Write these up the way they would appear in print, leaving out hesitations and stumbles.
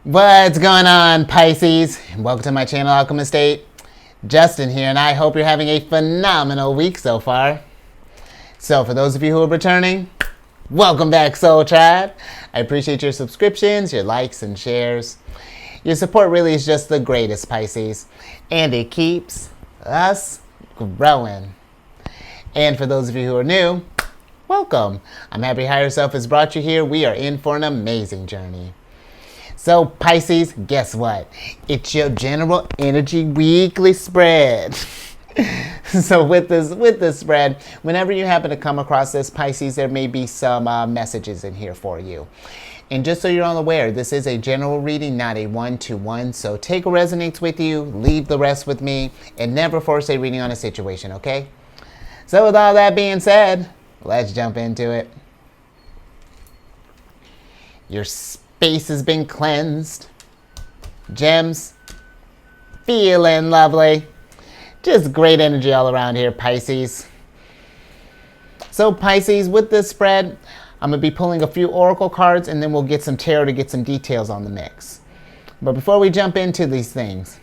What's going on, Pisces? Welcome to my channel, Alchemist. Justin here, and I hope you're having a phenomenal week so far. So for those of you who are returning, welcome back, Soul Tribe. I appreciate your subscriptions, your likes and shares. Your support really is just the greatest, Pisces, and it keeps us growing. And for those of you who are new, welcome. I'm happy Higher Self has brought you here. We are in for an amazing journey. So Pisces, guess what? It's your general energy weekly spread. So with this spread, whenever you happen to come across this, Pisces, there may be some messages in here for you. And just so you're all aware, this is a general reading, not a one-to-one. So take what resonates with you, leave the rest with me, and never force a reading on a situation, okay? So with all that being said, let's jump into it. Your space has been cleansed. Gems, feeling lovely. Just great energy all around here, Pisces. So Pisces, with this spread, I'm going to be pulling a few oracle cards, and then we'll get some tarot to get some details on the mix. But before we jump into these things,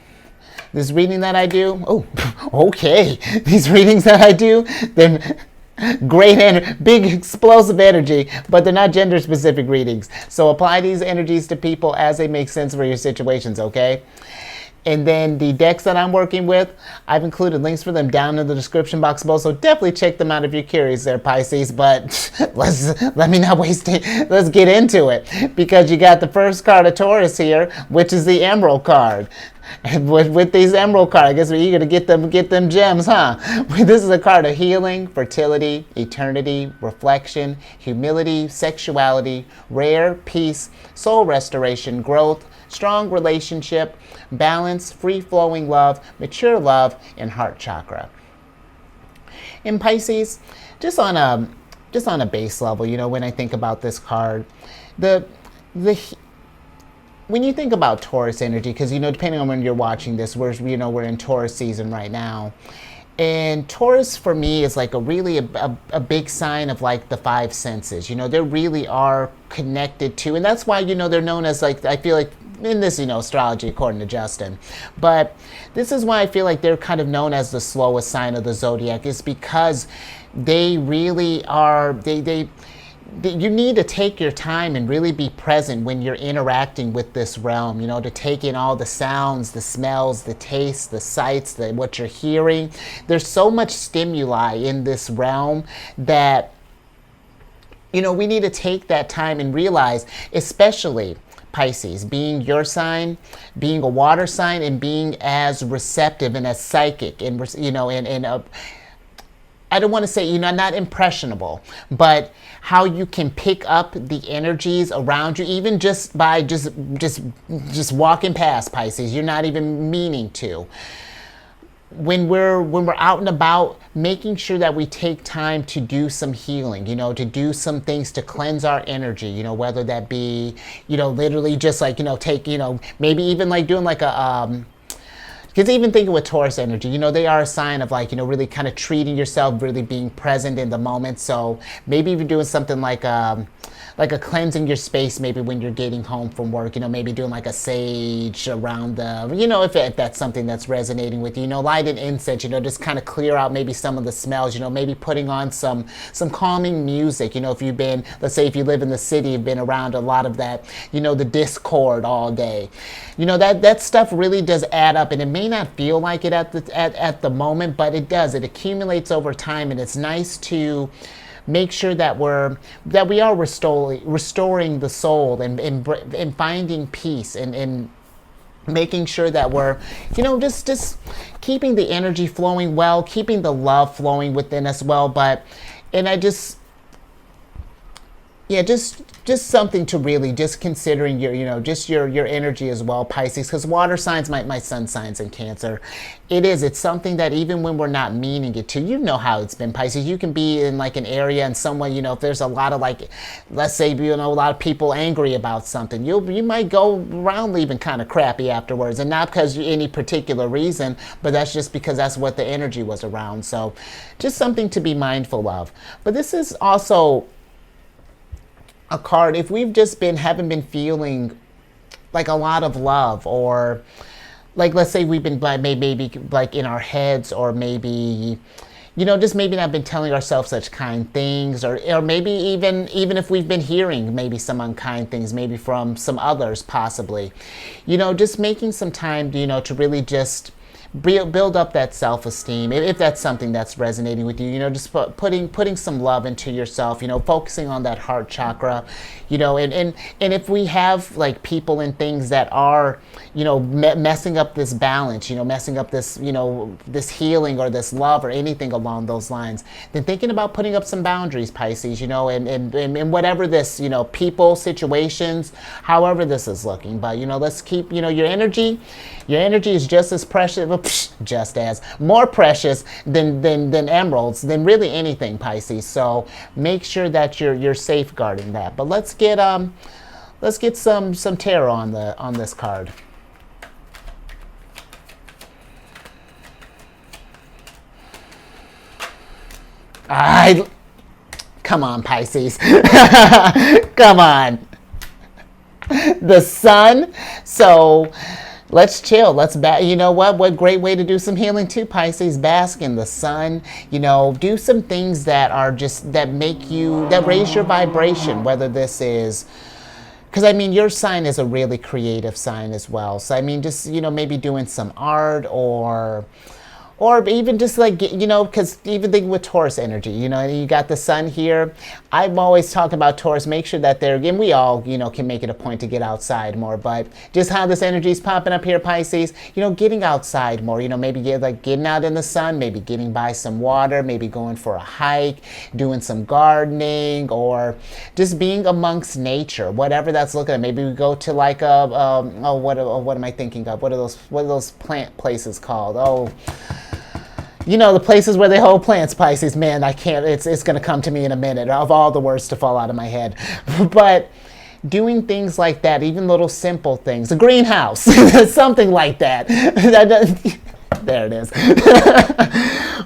this reading that I do, okay. These readings that I do, they're great energy, big explosive energy, but they're not gender specific readings. So apply these energies to people as they make sense for your situations, okay? And then the decks that I'm working with, I've included links for them down in the description box below, so definitely check them out if you're curious there, Pisces. But let me not waste it. Let's get into it, because you got the first card of Taurus here, which is the Emerald card. And with these Emerald cards, I guess we're eager to get them gems, huh? This is a card of healing, fertility, eternity, reflection, humility, sexuality, rare, peace, soul restoration, growth, strong relationship, balance, free-flowing love, mature love, and heart chakra. In Pisces, just on a base level, you know, when I think about this card, when you think about Taurus energy, because, you know, depending on when you're watching this, we're in Taurus season right now. And Taurus for me is like a big sign of like the five senses. You know, they really are connected to, and that's why, you know, they're known as, like, I feel like in this, you know, astrology according to Justin. But this is why I feel like they're kind of known as the slowest sign of the zodiac, is because they really are, you need to take your time and really be present when you're interacting with this realm, you know, to take in all the sounds, the smells, the tastes, the sights, what you're hearing. There's so much stimuli in this realm that, you know, we need to take that time and realize, especially Pisces, being your sign, being a water sign, and being as receptive and as psychic, and, you know, I don't want to say, you know, not impressionable, but how you can pick up the energies around you, even just by just walking past, Pisces. You're not even meaning to. When we're out and about, making sure that we take time to do some healing, you know, to do some things to cleanse our energy, you know, whether that be, you know, literally just like, you know, take, you know, maybe even like doing like a, because even thinking with Taurus energy, you know, they are a sign of, like, you know, really kind of treating yourself, really being present in the moment. So maybe even doing something like a cleansing your space, maybe when you're getting home from work, you know, maybe doing like a sage around the, you know, if that's something that's resonating with you, you know, light an incense, you know, just kind of clear out maybe some of the smells, you know, maybe putting on some calming music, you know, if you've been, let's say if you live in the city, you've been around a lot of that, you know, the discord all day, you know, that stuff really does add up, and it may not feel like it at the moment, but it does. It accumulates over time, and it's nice to make sure that we are restoring the soul and finding peace and making sure that we're, you know, just keeping the energy flowing well, keeping the love flowing within us well. Just something to really just considering your, you know, just your energy as well, Pisces, because water signs, my sun signs in Cancer, it's something that even when we're not meaning it to, you know how it's been, Pisces. You can be in like an area and someone, you know, if there's a lot of, like, let's say, you know, a lot of people angry about something, you might go around leaving kind of crappy afterwards, and not because any particular reason, but that's just because that's what the energy was around. So just something to be mindful of. But this is also a card, if we've just haven't been feeling like a lot of love, or like let's say we've been like maybe like in our heads, or maybe just maybe not been telling ourselves such kind things, or maybe even if we've been hearing maybe some unkind things, maybe from some others possibly, just making some time, to really just build up that self-esteem, if that's something that's resonating with you, just putting some love into yourself, focusing on that heart chakra, and if we have like people and things that are, messing up this balance, messing up this, this healing or this love or anything along those lines, then thinking about putting up some boundaries, Pisces, and whatever this, people, situations, however this is looking. But, let's keep, your energy is just as precious, just as more precious than emeralds, than really anything, Pisces. So make sure that you're safeguarding that. But let's get some tarot on this card. Come on, Pisces. Come on. The sun. So let's chill. Let's what great way to do some healing too, Pisces. Bask in the sun. Do some things that are just that raise your vibration. Whether this is, because your sign is a really creative sign as well. So just maybe doing some art, or even just like, because even thinking with Taurus energy, you got the sun here. I'm always talking about Taurus, make sure that and we all, can make it a point to get outside more, but just how this energy is popping up here, Pisces, getting outside more, maybe getting out in the sun, maybe getting by some water, maybe going for a hike, doing some gardening, or just being amongst nature, whatever that's looking at. Maybe we go to like what am I thinking of? What are those plant places called? The places where they hold plants, Pisces. Man, I can't, it's going to come to me in a minute, of all the words to fall out of my head. But doing things like that, even little simple things, a greenhouse, something like that. There it is.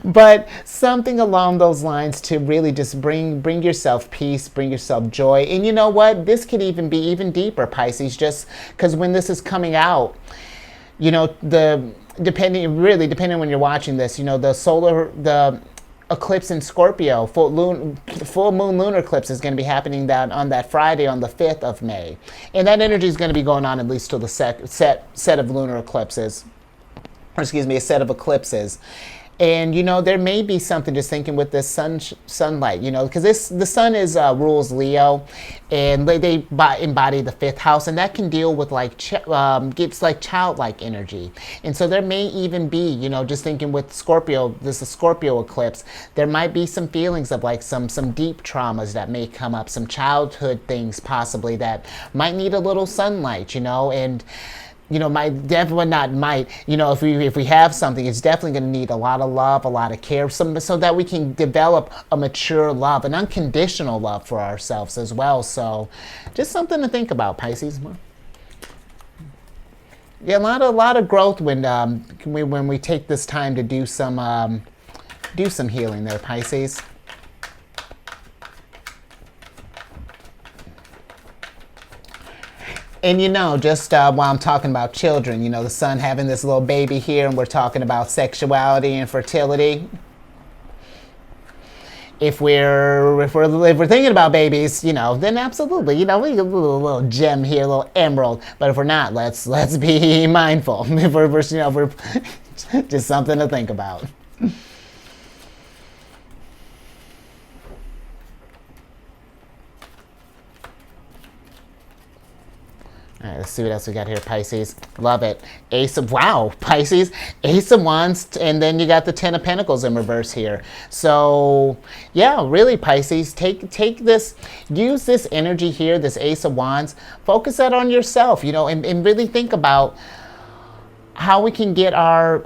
But something along those lines to really just bring yourself peace, bring yourself joy. And you know what? This could even be even deeper, Pisces, just because when this is coming out, depending on when you're watching this, the eclipse in Scorpio, full moon lunar eclipse is going to be happening on that Friday on the 5th of May. And that energy is going to be going on at least till the set of lunar eclipses, or excuse me, a set of eclipses. And, there may be something just thinking with this sunlight, because the sun rules Leo, and they embody the 5th house, and that can deal with gets like childlike energy. And so there may even be, just thinking with Scorpio, this is Scorpio eclipse, there might be some feelings of like some deep traumas that may come up, some childhood things possibly that might need a little sunlight, and if we have something, it's definitely going to need a lot of love, a lot of care, so that we can develop a mature love, an unconditional love for ourselves as well. So just something to think about, Pisces. Yeah, a lot of growth when we take this time to do some healing there, Pisces. And just while I'm talking about children, the sun having this little baby here, and we're talking about sexuality and fertility. If we're thinking about babies, then absolutely, we get a little gem here, a little emerald. But if we're not, let's be mindful. If we're just something to think about. All right, let's see what else we got here, Pisces. Love it. Pisces, Ace of Wands, and then you got the 10 of Pentacles in reverse here. So, yeah, really, Pisces, take this, use this energy here, this Ace of Wands, focus that on yourself, and really think about how we can get our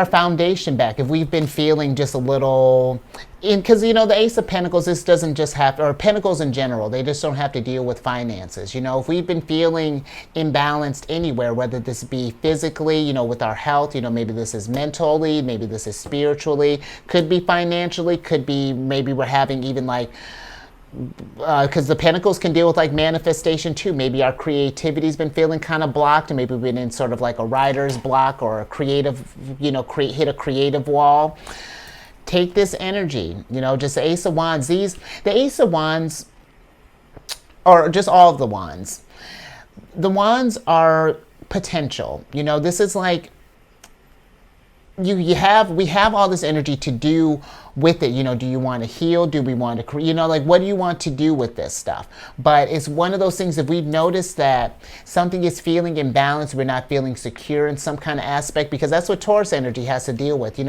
foundation back if we've been feeling just a little, because the Ace of Pentacles, this doesn't just have, or Pentacles in general, they just don't have to deal with finances. If we've been feeling imbalanced anywhere, whether this be physically, with our health, maybe this is mentally, maybe this is spiritually, could be financially, could be maybe we're having even like because the pentacles can deal with like manifestation too. Maybe our creativity's been feeling kind of blocked, and maybe we've been in sort of like a writer's block or a creative, hit a creative wall. Take this energy, just the Ace of Wands. The Ace of Wands, or just all of the wands. The wands are potential. This is like, we have all this energy to do with it. Do you want to heal? Do we want to, like, what do you want to do with this stuff? But it's one of those things, if we've noticed that something is feeling imbalanced, we're not feeling secure in some kind of aspect, because that's what Taurus energy has to deal with.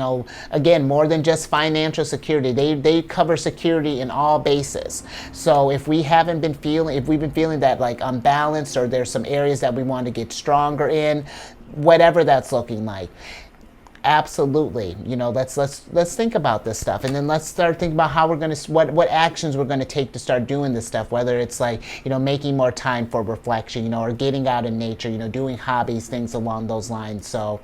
Again, more than just financial security. They cover security in all bases. So if we've been feeling that like unbalanced, or there's some areas that we want to get stronger in, whatever that's looking like, absolutely, let's think about this stuff, and then let's start thinking about how we're going to, what actions we're going to take to start doing this stuff, whether it's like, making more time for reflection, or getting out in nature, doing hobbies, things along those lines. So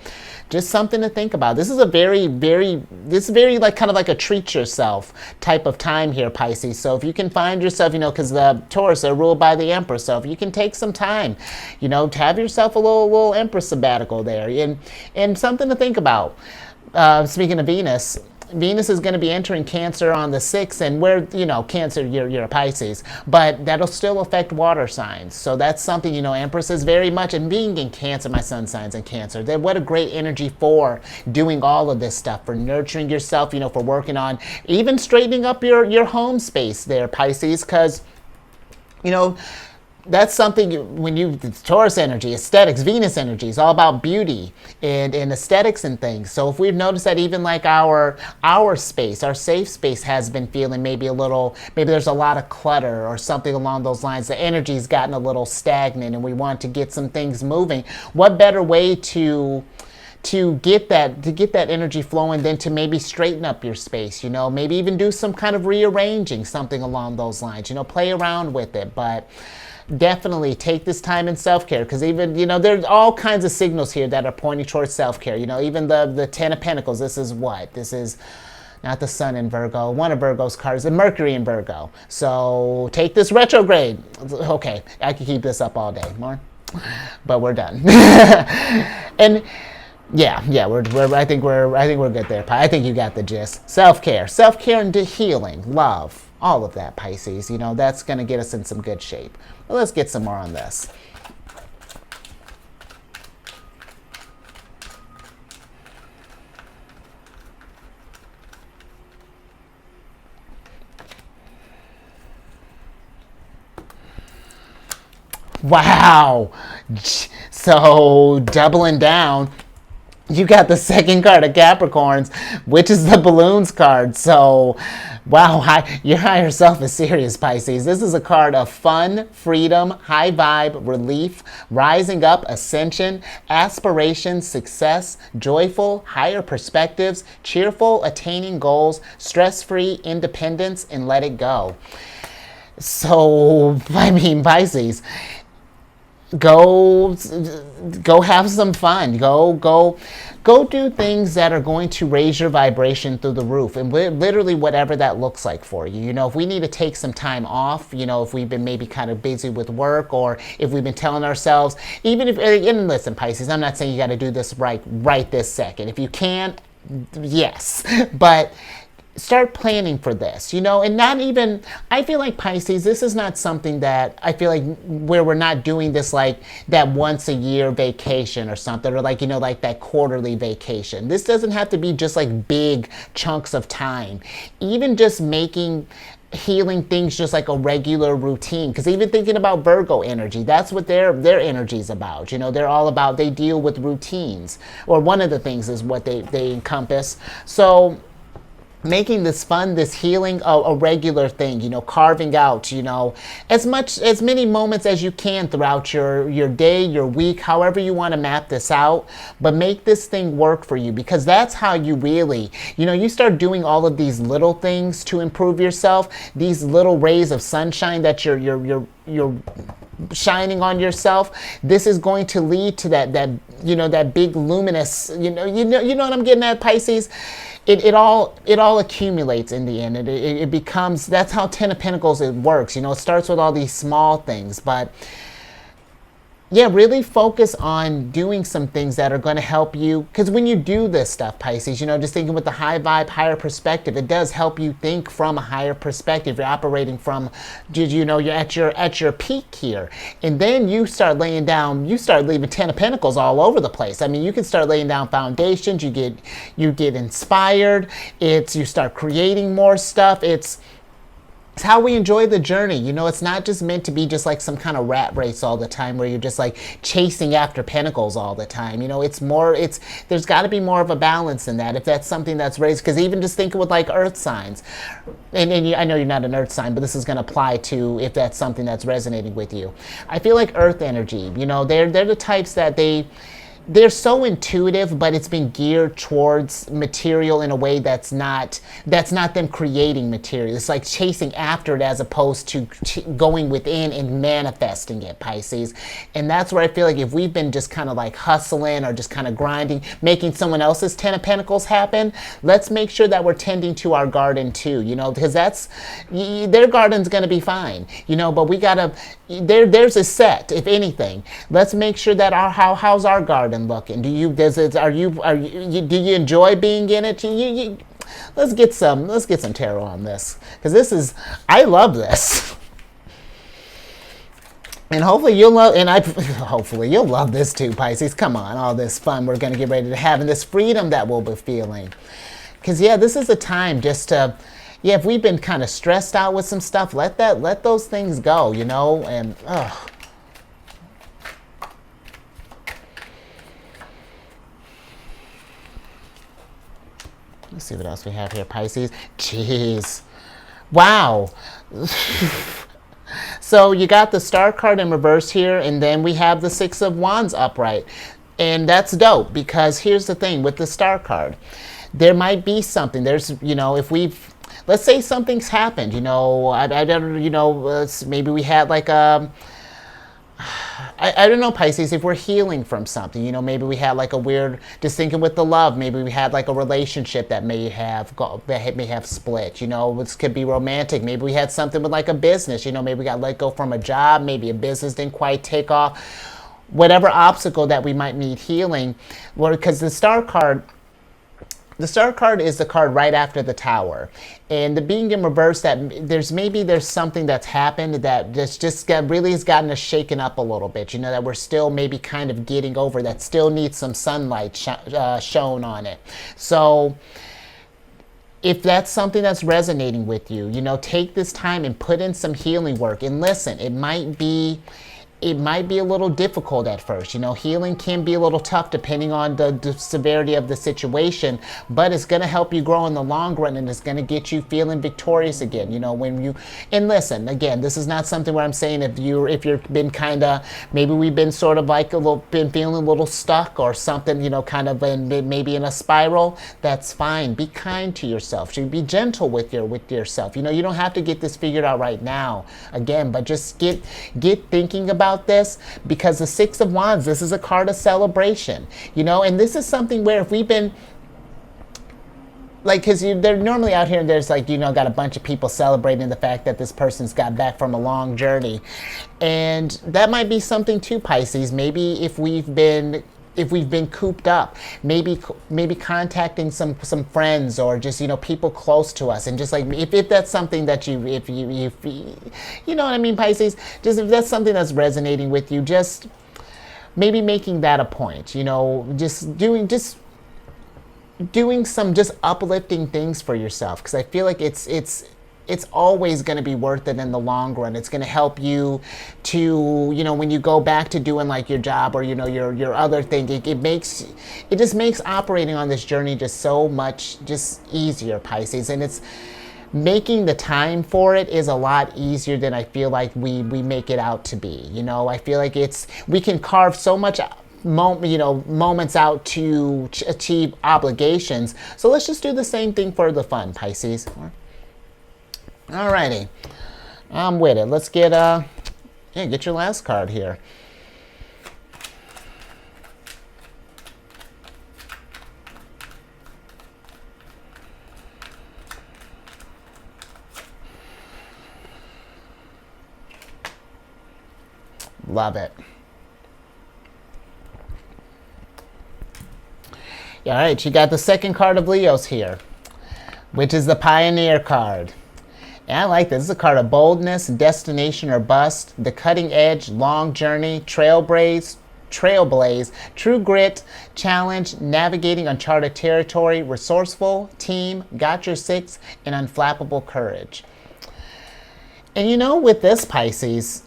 just something to think about. This is a very like kind of like a treat yourself type of time here, Pisces. So if you can find yourself, because the Taurus are ruled by the Empress, so if you can take some time, to have yourself a little Empress sabbatical there, and something to think about. Speaking of Venus is going to be entering Cancer on the 6th, and we're, Cancer, you're a Pisces, but that'll still affect water signs. So that's something, Empress is very much, and being in Cancer, my sun signs in Cancer, what a great energy for doing all of this stuff, for nurturing yourself, for working on, even straightening up your home space there, Pisces, because, that's something when Taurus energy, aesthetics, Venus energy is all about beauty and aesthetics and things. So if we've noticed that even like our space, our safe space has been feeling maybe there's a lot of clutter or something along those lines. The energy's gotten a little stagnant and we want to get some things moving. What better way to get that energy flowing than to maybe straighten up your space, maybe even do some kind of rearranging, something along those lines, play around with it. But definitely take this time in self-care, because even, there's all kinds of signals here that are pointing towards self-care. Even the Ten of Pentacles, this is not the Sun in Virgo, one of Virgo's cards, the Mercury in Virgo. So take this retrograde. Okay, I could keep this up all day more, but we're done. And yeah, I think we're good there. I think you got the gist. Self-care and healing, love, all of that, Pisces. That's going to get us in some good shape. Well, let's get some more on this. Wow. So doubling down, you got the second card of Capricorns, which is the Balloons card. So, wow, your higher self is serious, Pisces. This is a card of fun, freedom, high vibe, relief, rising up, ascension, aspiration, success, joyful, higher perspectives, cheerful, attaining goals, stress-free, independence, and let it go. So, Pisces, go have some fun. Go do things that are going to raise your vibration through the roof, and literally whatever that looks like for you. If we need to take some time off, if we've been maybe kind of busy with work, or if we've been telling ourselves, and listen, Pisces, I'm not saying you got to do this right this second. If you can, yes, but start planning for this, and not even, I feel like, Pisces, this is not something that I feel like where we're not doing this like that once a year vacation or something, or like, like that quarterly vacation. This doesn't have to be just like big chunks of time. Even just making healing things just like a regular routine, because even thinking about Virgo energy, that's what their energy is about. They're all about, they deal with routines, or one of the things is what they encompass. So making this fun, this healing, a regular thing, carving out, as many moments as you can throughout your day, your week, however you want to map this out, but make this thing work for you, because that's how you really, you start doing all of these little things to improve yourself, these little rays of sunshine that you're shining on yourself, this is going to lead to that big luminous, you know what I'm getting at, Pisces? It all accumulates in the end. It becomes, that's how Ten of Pentacles, it works. It starts with all these small things, but yeah, really focus on doing some things that are going to help you. Because when you do this stuff, Pisces, just thinking with the high vibe, higher perspective, it does help you think from a higher perspective. You're operating from, you're at your peak here. And then you start leaving Ten of Pentacles all over the place. I mean, you can start laying down foundations. You get inspired. You start creating more stuff. It's how we enjoy the journey. It's not just meant to be just like some kind of rat race all the time where you're just like chasing after pentacles all the time. There's got to be more of a balance in that, if that's something that's raised. Because even just thinking with like earth signs, and I know you're not an earth sign, but this is going to apply to if that's something that's resonating with you. I feel like earth energy, they're the types that they're so intuitive, but it's been geared towards material in a way that's not them creating material. It's like chasing after it as opposed to going within and manifesting it, Pisces. And that's where I feel like if we've been just kind of like hustling or just kind of grinding, making someone else's Ten of Pentacles happen, let's make sure that we're tending to our garden too, because their garden's going to be fine, but we got to, there's a set, if anything. Let's make sure that how's our garden looking? Do you enjoy being in it? Let's get some tarot on this, because I love this. And hopefully you'll love this too, Pisces. Come on, all this fun we're going to get ready to have, and this freedom that we'll be feeling. Because this is a time just to, if we've been kind of stressed out with some stuff, let those things go, and let's see what else we have here, Pisces. Jeez. Wow. So you got the Star card in reverse here, and then we have the Six of Wands upright. And that's dope, because here's the thing with the Star card. There might be something. There's, let's say something's happened, maybe we had like I don't know, Pisces, if we're healing from something, maybe we had like a weird, just thinking with the love, maybe we had like a relationship that may have split, this could be romantic. Maybe we had something with like a business, maybe we got let go from a job, maybe a business didn't quite take off, whatever obstacle that we might need healing. Well, because the Star card is the card right after the Tower. And the being in reverse, that there's something that's happened that really has gotten us shaken up a little bit, that we're still maybe kind of getting over, that still needs some sunlight shown on it. So if that's something that's resonating with you, take this time and put in some healing work. And listen, it might be a little difficult at first. Healing can be a little tough depending on the severity of the situation, but it's going to help you grow in the long run, and it's going to get you feeling victorious again. And listen, again, this is not something where I'm saying if you've been kind of, maybe we've been sort of like been feeling a little stuck or something, kind of maybe in a spiral, that's fine. Be kind to yourself. You be gentle with yourself. You don't have to get this figured out right now, again, but just get thinking about this, because the Six of Wands, this is a card of celebration, and this is something where if we've been like, because they're normally out here and there's like, got a bunch of people celebrating the fact that this person's got back from a long journey, and that might be something too, Pisces. Maybe if we've been cooped up, maybe contacting some friends or just people close to us, and just like if that's something that you know what I mean, Pisces, just if that's something that's resonating with you, just maybe making that a point, just doing some just uplifting things for yourself, because I feel like it's always going to be worth it in the long run. It's going to help you to, when you go back to doing like your job or, your other thing, it just makes operating on this journey just so much just easier, Pisces. And it's making the time for it is a lot easier than I feel like we make it out to be. I feel like we can carve so much moments out to achieve obligations. So let's just do the same thing for the fun, Pisces. Alrighty, I'm with it. Let's get Yeah, get your last card here. Love it. All right, you got the second card of Leo's here, which is the Pioneer card. And I like this. This is a card of boldness, destination or bust, the cutting edge, long journey, trailblaze, true grit, challenge, navigating uncharted territory, resourceful, team, got your six, and unflappable courage. And you know, with this Pisces,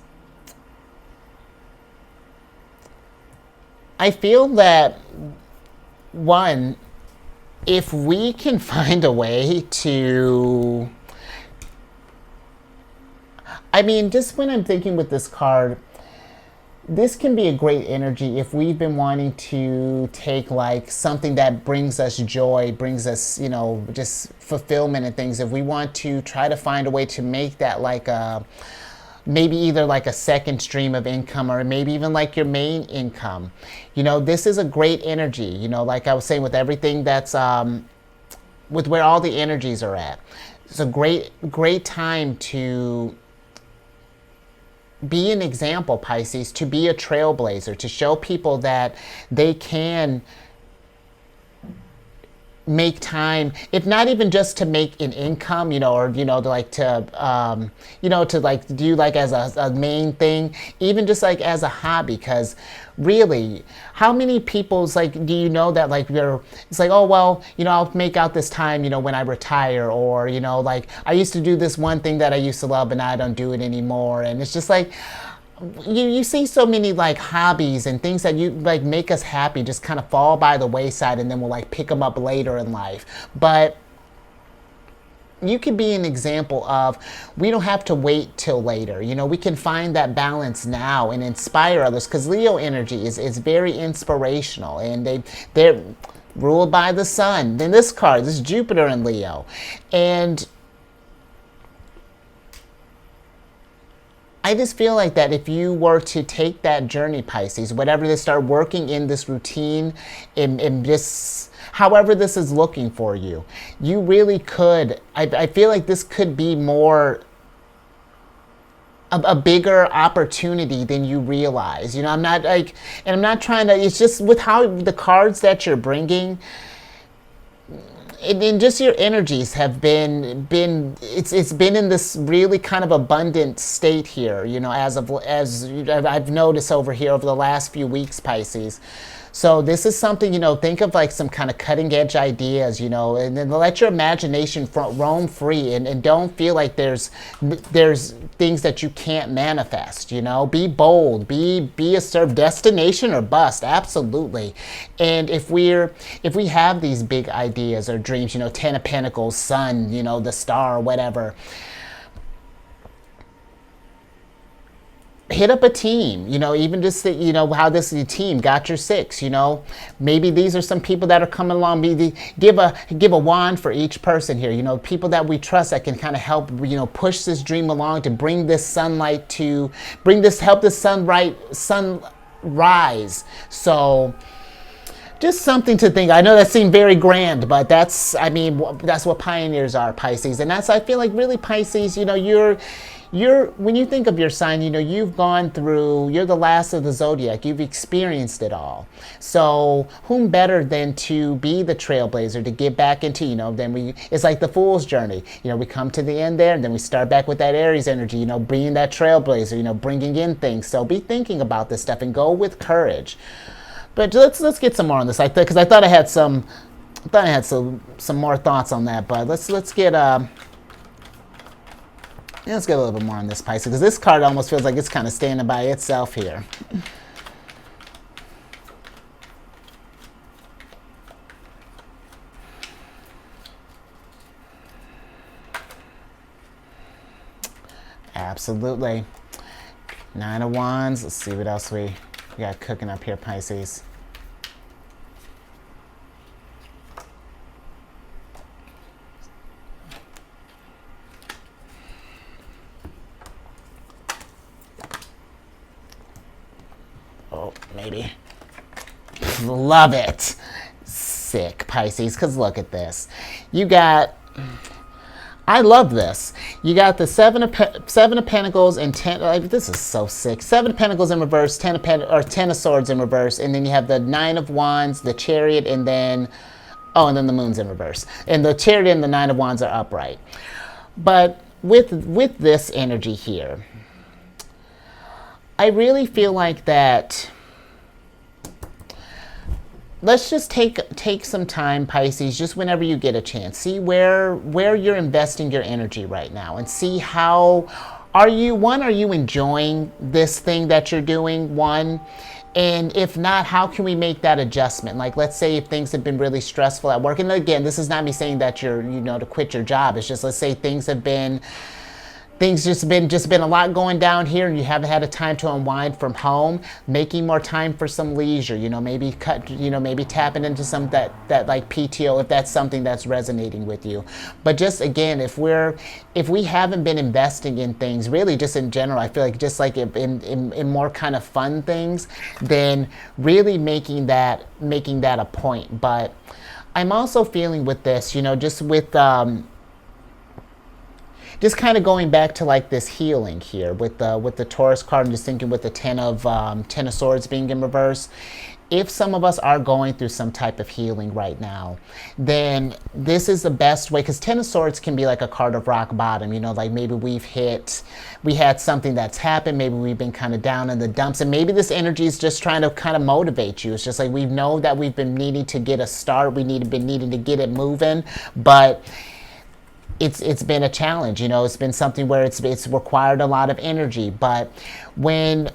I feel that, one, if we can find a way to, I mean, just when I'm thinking with this card, this can be a great energy if we've been wanting to take like something that brings us joy, brings us, you know, just fulfillment and things. If we want to try to find a way to make that like a, maybe either like a second stream of income or maybe even like your main income. You know, this is a great energy, you know, like I was saying with everything that's, with where all the energies are at. It's a great time to be an example, Pisces, to be a trailblazer, to show people that they can make time, if not even just to make an income, you know, or, you know, to like to, you know, to like do like as a main thing, even just like as a hobby. Because really, how many people's like, do you know that like it's like, oh, well, you know, I'll make out this time, you know, when I retire, or, you know, like I used to do this one thing that I used to love, but now I don't do it anymore. And it's just like, you see so many like hobbies and things that you like make us happy just kind of fall by the wayside, and then we'll like pick them up later in life. But you could be an example of, we don't have to wait till later. You know, we can find that balance now and inspire others, because Leo energy is very inspirational, and they're ruled by the sun. Then this card, this is Jupiter in Leo. And I just feel like that if you were to take that journey, Pisces, whatever, to start working in this routine, in this, however this is looking for you, you really could, I feel like this could be more, a bigger opportunity than you realize. You know, I'm not like, and I'm not trying to, it's just with how the cards that you're bringing, and just your energies have been it's been in this really kind of abundant state here, you know, as I've noticed over here over the last few weeks, Pisces. So this is something, you know, think of like some kind of cutting edge ideas, you know, and then let your imagination roam free, and don't feel like there's things that you can't manifest, you know. Be bold, be a serve, destination or bust, absolutely. And if we have these big ideas or dreams, you know, 10 of Pentacles, sun, you know, the star, whatever, hit up a team, you know, even just, you know, how this team got your six, you know, maybe these are some people that are coming along, give a wand for each person here, you know, people that we trust that can kind of help, you know, push this dream along, to bring this sunlight, to help this sun rise. So just something to think. I know that seemed very grand, but that's what pioneers are, Pisces. And that's, I feel like, really, Pisces, you know, you're when you think of your sign, you know, you're the last of the zodiac. You've experienced it all. So whom better than to be the trailblazer, to get back into, you know, it's like the fool's journey. You know, we come to the end there, and then we start back with that Aries energy, you know, being that trailblazer, you know, bringing in things. So be thinking about this stuff and go with courage. But let's get some more on this, because I thought I had some more thoughts on that. But let's get let's get a little bit more on this, Pisces, because this card almost feels like it's kind of standing by itself here. Absolutely. 9 of Wands. Let's see what else we got cooking up here, Pisces. love it. Sick, Pisces, because look at this. You got, I love this. You got the seven of Pentacles and 10, like, this is so sick. 7 of Pentacles in reverse, 10 of Swords in reverse, and then you have the 9 of Wands, the Chariot, and then, oh, and then the Moon's in reverse. And the Chariot and the 9 of Wands are upright. But with this energy here, I really feel like that, let's just take some time, Pisces, just whenever you get a chance. See where you're investing your energy right now, and see how, are you enjoying this thing that you're doing, one? And if not, how can we make that adjustment? Like, let's say if things have been really stressful at work, and again, this is not me saying that you're, to quit your job. It's just, let's say things just been a lot going down here, and you haven't had a time to unwind from home, making more time for some leisure, maybe maybe tapping into some that like PTO, if that's something that's resonating with you. But just again, if we haven't been investing in things, really just in general, I feel like just like in more kind of fun things, then really making that a point. But I'm also feeling with this, just with just kind of going back to like this healing here with the Taurus card, and just thinking with the 10 of Swords being in reverse. If some of us are going through some type of healing right now, then this is the best way, because 10 of Swords can be like a card of rock bottom, like maybe we had something that's happened, maybe we've been kind of down in the dumps, and maybe this energy is just trying to kind of motivate you. It's just like we know that we've been needing to get a start, been needing to get it moving, but it's been a challenge, it's been something where it's required a lot of energy. But when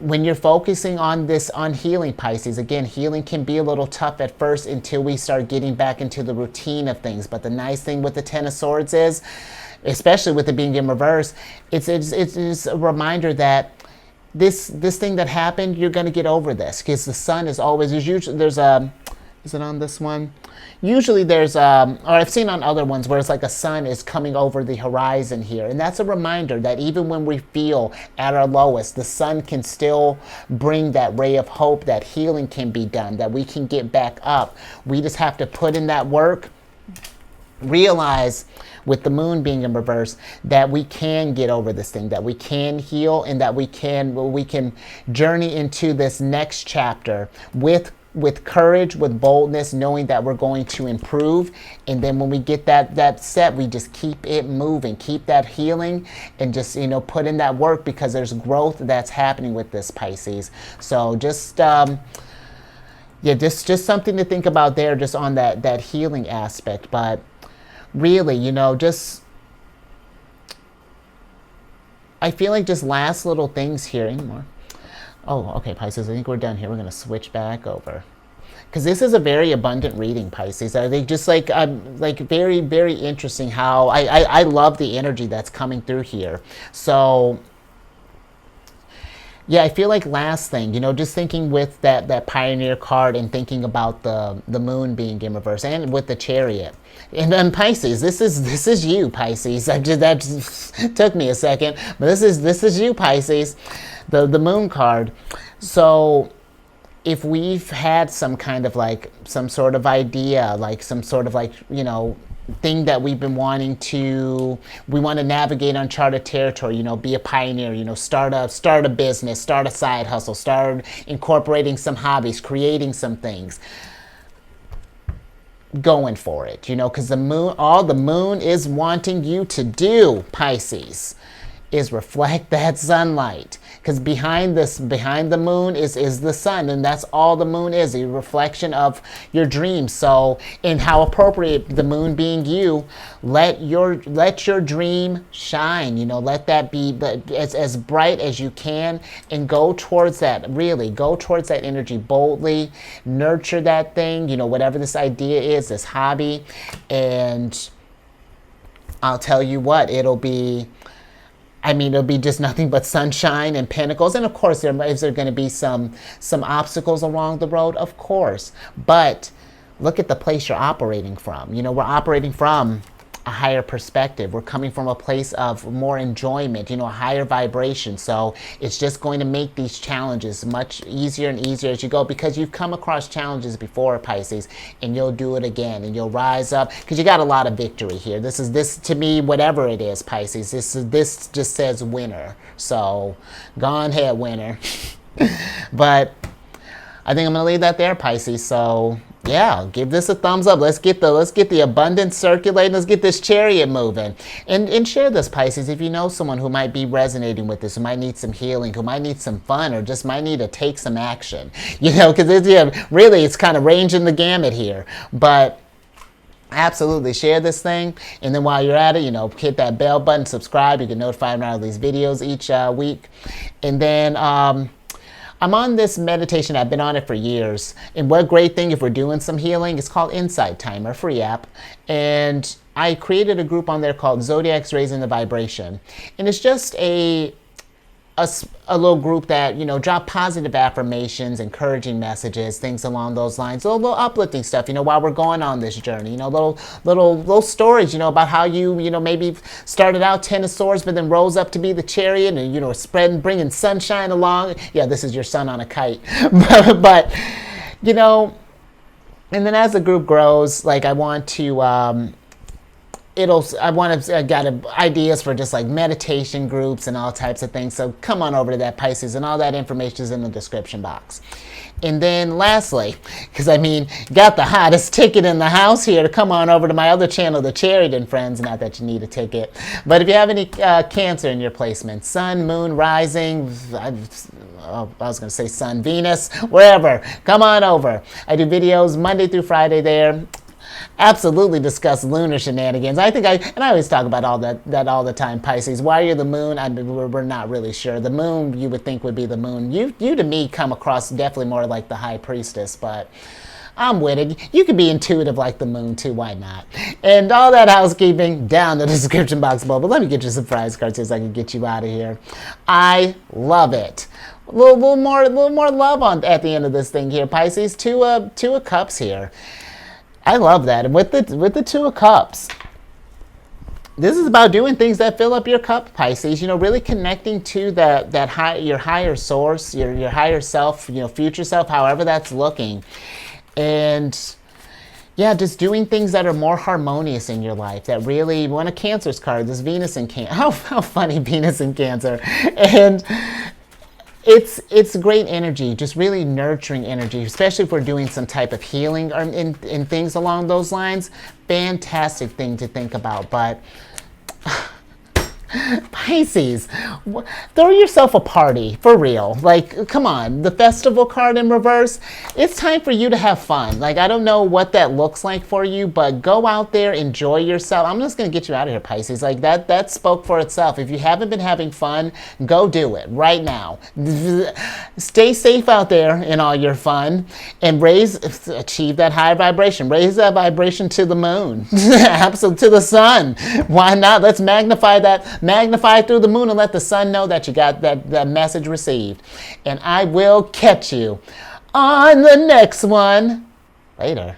you're focusing on healing, Pisces, again, healing can be a little tough at first until we start getting back into the routine of things. But the nice thing with the 10 of Swords is, especially with it being in reverse, it's a reminder that this thing that happened, you're going to get over this, because the sun is always, is it on this one? Usually there's, or I've seen on other ones where it's like a sun is coming over the horizon here. And that's a reminder that even when we feel at our lowest, the sun can still bring that ray of hope, that healing can be done, that we can get back up. We just have to put in that work, realize with the moon being in reverse that we can get over this thing, that we can heal, and that we can journey into this next chapter with courage, with boldness, knowing that we're going to improve. And then when we get that set, we just keep it moving, keep that healing, and just put in that work, because there's growth that's happening with this, Pisces. So just just something to think about there, just on that healing aspect. But really, just I feel like just last little things here anymore. Oh, okay, Pisces, I think we're done here. We're going to switch back over, because this is a very abundant reading, Pisces. I think just like very, very interesting how I love the energy that's coming through here. So yeah, I feel like last thing, just thinking with that Pioneer card, and thinking about the moon being in reverse, and with the Chariot. And then Pisces, this is you, Pisces. That just took me a second, but this is you, Pisces. The moon card. So if we've had some kind of like some sort of idea, like some sort of like, thing that we've been we want to navigate uncharted territory, be a pioneer, start a business, start a side hustle, start incorporating some hobbies, creating some things, going for it, because all the moon is wanting you to do, Pisces, is reflect that sunlight. Because behind the moon is the sun, and that's all the moon is, a reflection of your dreams. So, and how appropriate, the moon being you, let your dream shine. Let that be as bright as you can, and go towards that. Really, go towards that energy boldly. Nurture that thing. Whatever this idea is, this hobby, and I'll tell you what, it'll be just nothing but sunshine and pentacles. And of course, is there going to be some obstacles along the road? Of course. But look at the place you're operating from. We're operating from a higher perspective. We're coming from a place of more enjoyment, a higher vibration. So it's just going to make these challenges much easier and easier as you go, because you've come across challenges before, Pisces, and you'll do it again, and you'll rise up because you got a lot of victory here. This to me, whatever it is, Pisces, this just says winner. So go on ahead, winner. But I think I'm going to leave that there, Pisces. So yeah, give this a thumbs up. Let's get the abundance circulating. Let's get this chariot moving. And share this, Pisces, if you know someone who might be resonating with this, who might need some healing, who might need some fun, or just might need to take some action. Because really it's kind of ranging the gamut here. But absolutely share this thing. And then while you're at it, hit that bell button, subscribe. You get notified around these videos each week. And then I'm on this meditation. I've been on it for years. And what great thing if we're doing some healing, it's called Insight Timer, free app. And I created a group on there called Zodiacs Raising the Vibration. And it's just a little group that, drop positive affirmations, encouraging messages, things along those lines, a little uplifting stuff, while we're going on this journey, little stories, about how you, maybe started out 10 of swords, but then rose up to be the chariot and, bringing sunshine along. Yeah, this is your sun on a kite. but, and then as the group grows, I want to, I got ideas for just like meditation groups and all types of things. So come on over to that, Pisces, and all that information is in the description box. And then lastly, because got the hottest ticket in the house here to come on over to my other channel, The Chariot and Friends. Not that you need a ticket, but if you have any Cancer in your placement, Sun, Moon, Rising, I was going to say Sun, Venus, wherever, come on over. I do videos Monday through Friday there. Absolutely discuss lunar shenanigans. I always talk about all that all the time, Pisces. Why you're the moon, we're not really sure. The moon, you would think would be the moon. You to me come across definitely more like the high priestess, but I'm with it. You could be intuitive like the moon too, why not? And all that housekeeping down in the description box below. But let me get you some prize cards here so I can get you out of here. I love it. A little more love at the end of this thing here, Pisces. Two of Cups here. I love that. And with the Two of Cups, this is about doing things that fill up your cup, Pisces. Really connecting to your higher source, your higher self, future self, however that's looking. And yeah, just doing things that are more harmonious in your life. That really, one of Cancer's card, this Venus in Cancer. How funny, Venus in Cancer. And it's great energy, just really nurturing energy, especially if we're doing some type of healing or in things along those lines. Fantastic thing to think about. But Pisces, throw yourself a party, for real. Come on, the festival card in reverse. It's time for you to have fun. I don't know what that looks like for you, but go out there, enjoy yourself. I'm just going to get you out of here, Pisces. That spoke for itself. If you haven't been having fun, go do it right now. Stay safe out there in all your fun and achieve that high vibration. Raise that vibration to the moon. Absolutely, to the sun. Why not? Let's magnify through the moon and let the sun know that you got that message received. And I will catch you on the next one. Later.